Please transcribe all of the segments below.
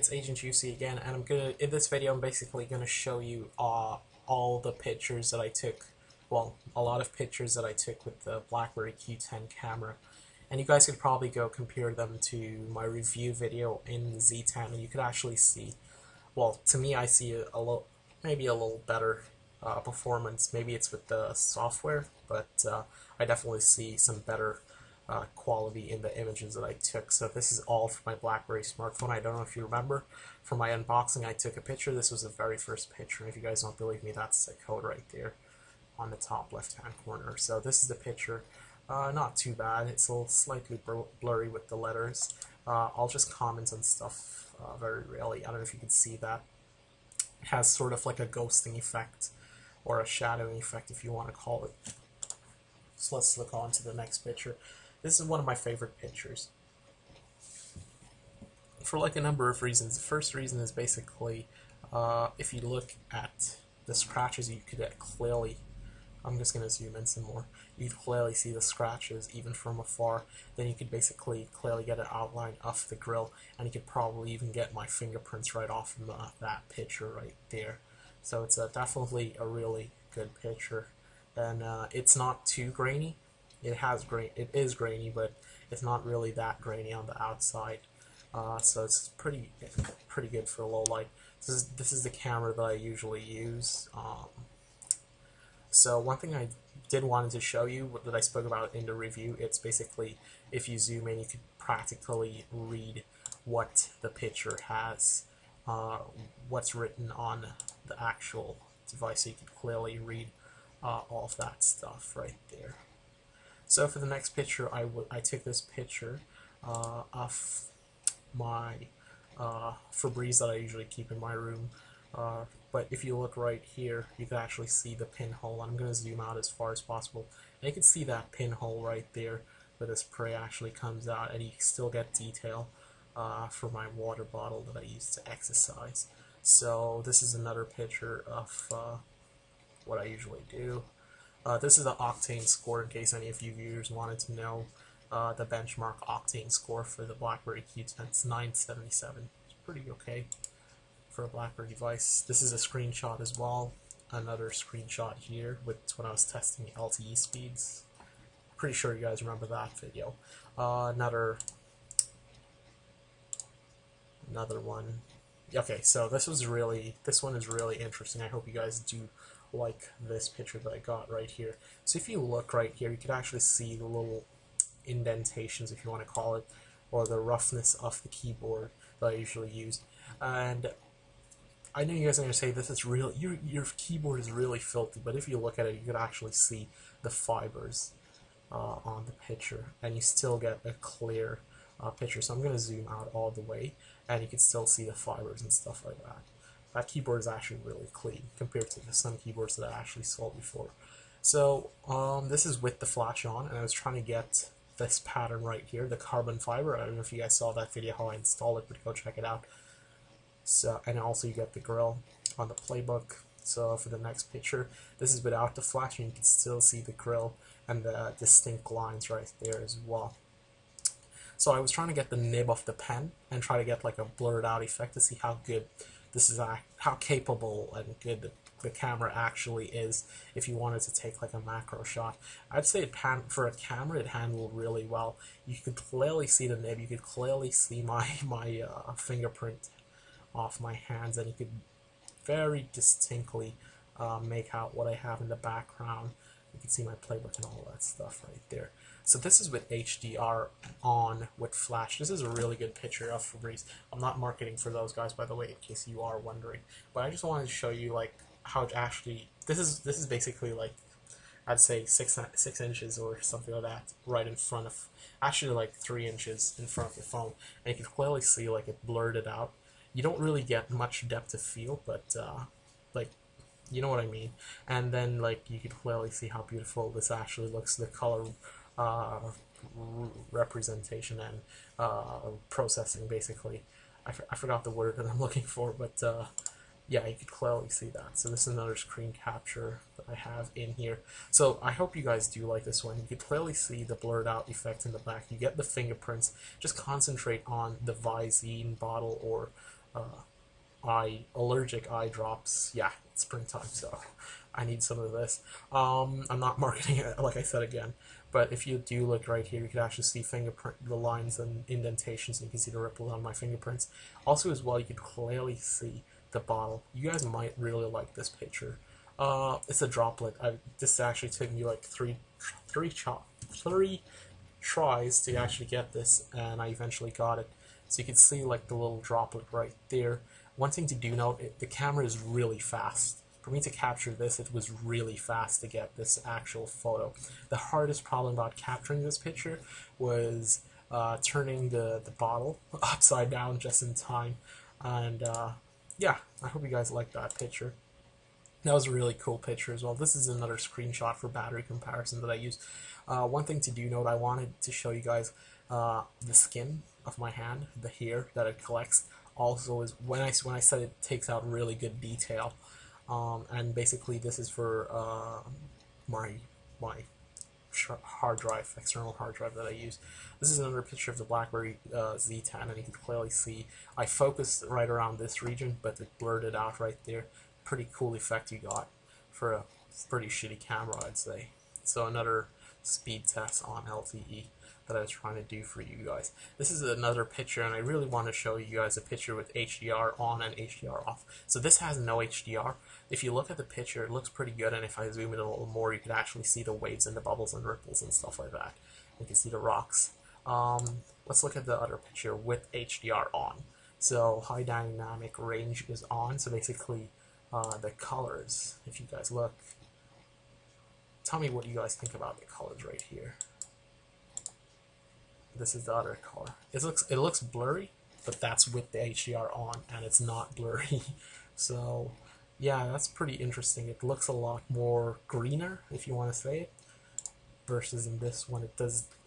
it's AgentJucey again, and in this video I'm basically gonna show you all the pictures that I took, well, a lot of pictures that I took with the Blackberry Q10 camera, and you guys could probably go compare them to my review video in Z10, and you could actually see, well, to me I see maybe a little better performance. Maybe it's with the software, but I definitely see some better quality in the images that I took. So this is all from my BlackBerry smartphone. I don't know if you remember from my unboxing I took a picture. This was the very first picture. If you guys don't believe me, that's the code right there on the top left hand corner. So this is the picture. Not too bad. It's a little slightly blurry with the letters. I'll just comment on stuff very rarely. I don't know if you can see that. It has sort of like a ghosting effect or a shadowing effect, if you want to call it. So let's look on to the next picture. This is one of my favorite pictures for like a number of reasons. The first reason is basically if you look at the scratches, you could clearly, I'm just going to zoom in some more, you could clearly see the scratches even from afar. Then you could basically clearly get an outline of the grill, and you could probably even get my fingerprints right off from that picture right there. So it's definitely a really good picture, and it's not too grainy. It is grainy, but it's not really that grainy on the outside. So it's pretty good for low light. This is the camera that I usually use. So one thing I did wanted to show you that I spoke about in the review, it's basically if you zoom in, you could practically read what the picture has, what's written on the actual device. So you can clearly read all of that stuff right there. So for the next picture, I took this picture of my Febreze that I usually keep in my room. But if you look right here, you can actually see the pinhole. I'm going to zoom out as far as possible. And you can see that pinhole right there where the spray actually comes out, and you still get detail for my water bottle that I use to exercise. So this is another picture of what I usually do. This is the octane score, in case any of you viewers wanted to know the benchmark octane score for the Blackberry Q10. It's 977. It's pretty okay for a BlackBerry device. This is a screenshot as well. Another screenshot here with when I was testing LTE speeds. Pretty sure you guys remember that video. Another one. Okay, so this one is really interesting. I hope you guys do like this picture that I got right here. So if you look right here, you can actually see the little indentations, if you want to call it, or the roughness of the keyboard that I usually use. And I know you guys are going to say this is real, your keyboard is really filthy, but if you look at it, you can actually see the fibers on the picture, and you still get a clear picture. So I'm going to zoom out all the way, and you can still see the fibers and stuff like that. That keyboard is actually really clean compared to some keyboards that I actually sold before. So this is with the flash on, and I was trying to get this pattern right here, the carbon fiber. I don't know if you guys saw that video how I installed it, but go check it out. So, and also you get the grill on the playbook. So for the next picture, this is without the flash, and you can still see the grill and the distinct lines right there as well. So I was trying to get the nib of the pen and try to get like a blurred out effect to see how good this is, how capable and good the camera actually is if you wanted to take like a macro shot. I'd say for a camera it handled really well. You could clearly see the nib, you could clearly see my fingerprint off my hands, and you could very distinctly make out what I have in the background. You can see my playbook and all that stuff right there. So this is with HDR on with flash. This is a really good picture of Febreze. I'm not marketing for those guys, by the way, in case you are wondering. But I just wanted to show you like how it actually, this is basically like, I'd say 6 inches or something like that, right in front of, actually like 3 inches in front of the phone, and you can clearly see like it blurred it out. You don't really get much depth of field, but like, you know what I mean. And then like you can clearly see how beautiful this actually looks, the color representation and processing, basically. I forgot the word that I'm looking for, but yeah, you could clearly see that. So this is another screen capture that I have in here. So I hope you guys do like this one. You could clearly see the blurred out effect in the back. You get the fingerprints. Just concentrate on the Visine bottle or allergic eye drops. Yeah, it's springtime, so I need some of this. I'm not marketing it, like I said again, but if you do look right here, you can actually see the lines and indentations, and you can see the ripples on my fingerprints. Also, as well, you can clearly see the bottle. You guys might really like this picture. It's a droplet. This actually took me like three tries to actually get this, and I eventually got it. So you can see like the little droplet right there. One thing to do note, the camera is really fast. For me to capture this, it was really fast to get this actual photo. The hardest problem about capturing this picture was turning the bottle upside down just in time. And yeah, I hope you guys like that picture. That was a really cool picture as well. This is another screenshot for battery comparison that I used. One thing to do note, I wanted to show you guys the skin of my hand, the hair that it collects. Also, is when I said it takes out really good detail, and basically this is for my hard drive, external hard drive that I use. This is another picture of the Blackberry Z10, and you can clearly see I focused right around this region, but it blurred it out right there. Pretty cool effect you got for a pretty shitty camera, I'd say. So another speed test on LTE that I was trying to do for you guys. This is another picture, and I really want to show you guys a picture with HDR on and HDR off. So this has no HDR. If you look at the picture, it looks pretty good, and if I zoom in a little more, you can actually see the waves and the bubbles and ripples and stuff like that. You can see the rocks. Let's look at the other picture with HDR on. So high dynamic range is on, so basically the colors, if you guys look, tell me what you guys think about the colors right here. This is the other color. It looks blurry, but that's with the HDR on, and it's not blurry. So yeah, that's pretty interesting. It looks a lot more greener, if you want to say it, versus in this one it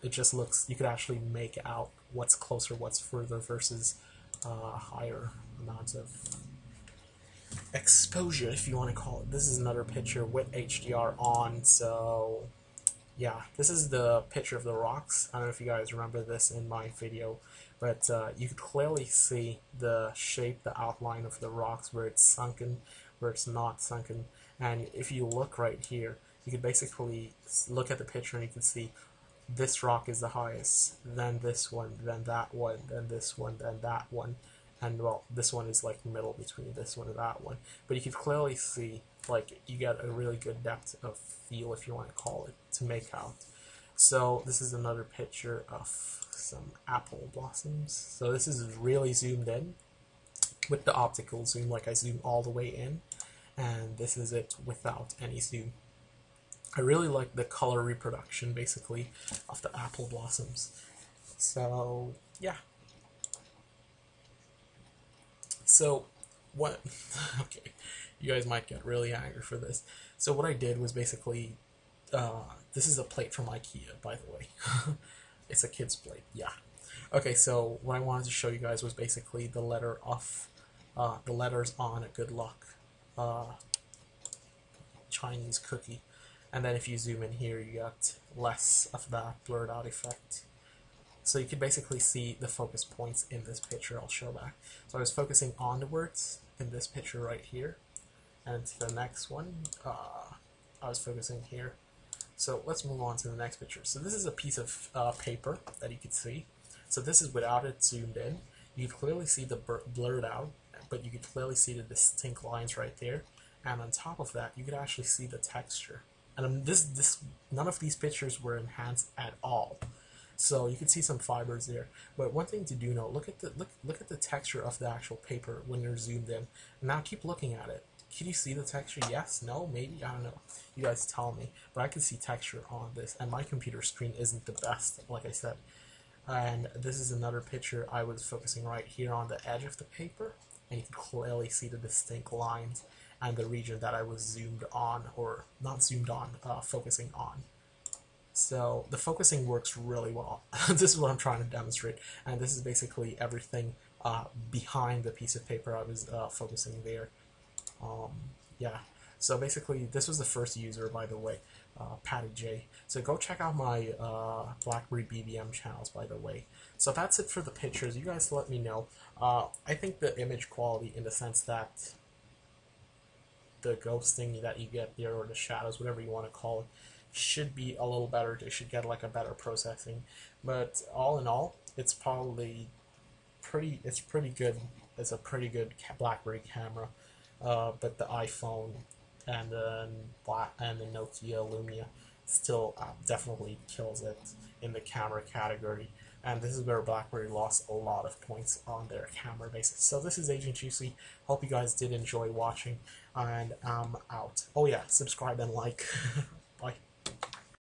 just looks, you could actually make out what's closer, what's further, versus higher amounts of exposure, if you want to call it. This is another picture with HDR on. So yeah, this is the picture of the rocks. I don't know if you guys remember this in my video, but you could clearly see the shape, the outline of the rocks, where it's sunken, where it's not sunken. And if you look right here, you could basically look at the picture and you can see this rock is the highest, then this one, then that one, then this one, then that one. And well, this one is like middle between this one and that one. But you can clearly see, like, you get a really good depth of feel, if you want to call it, to make out. So this is another picture of some apple blossoms. So this is really zoomed in with the optical zoom, like I zoom all the way in, and this is it without any zoom. I really like the color reproduction, basically, of the apple blossoms. So yeah. So what, okay, you guys might get really angry for this. So what I did was basically, this is a plate from IKEA, by the way. It's a kid's plate, yeah. Okay, so what I wanted to show you guys was basically the letters on a good luck Chinese cookie. And then if you zoom in here, you get less of that blurred out effect. So you can basically see the focus points in this picture. I'll show back. So I was focusing on the words in this picture right here, and to the next one, I was focusing here. So let's move on to the next picture. So this is a piece of paper that you can see. So this is without it zoomed in. You can clearly see the blurred out, but you can clearly see the distinct lines right there. And on top of that, you could actually see the texture. And none of these pictures were enhanced at all. So you can see some fibers there. But one thing to do now, look at the texture of the actual paper when you're zoomed in. And now keep looking at it. Can you see the texture? Yes? No? Maybe? I don't know. You guys tell me. But I can see texture on this. And my computer screen isn't the best, like I said. And this is another picture. I was focusing right here on the edge of the paper. And you can clearly see the distinct lines and the region that I was zoomed on, or not zoomed on, focusing on. So the focusing works really well. This is what I'm trying to demonstrate, and this is basically everything behind the piece of paper I was focusing there. Yeah, so basically this was the first user, by the way, Patty J. So go check out my Blackberry BBM channels, by the way. So that's it for the pictures. You guys let me know. I think the image quality, in the sense that the ghosting that you get there, or the shadows, whatever you want to call it, should be a little better. They should get like a better processing. But all in all, it's probably it's pretty good. It's a pretty good BlackBerry camera. But the iPhone and the Nokia Lumia still definitely kills it in the camera category. And this is where BlackBerry lost a lot of points on their camera basis. So this is AgentJucey. Hope you guys did enjoy watching, and I'm out. Oh yeah, subscribe and like. Bye.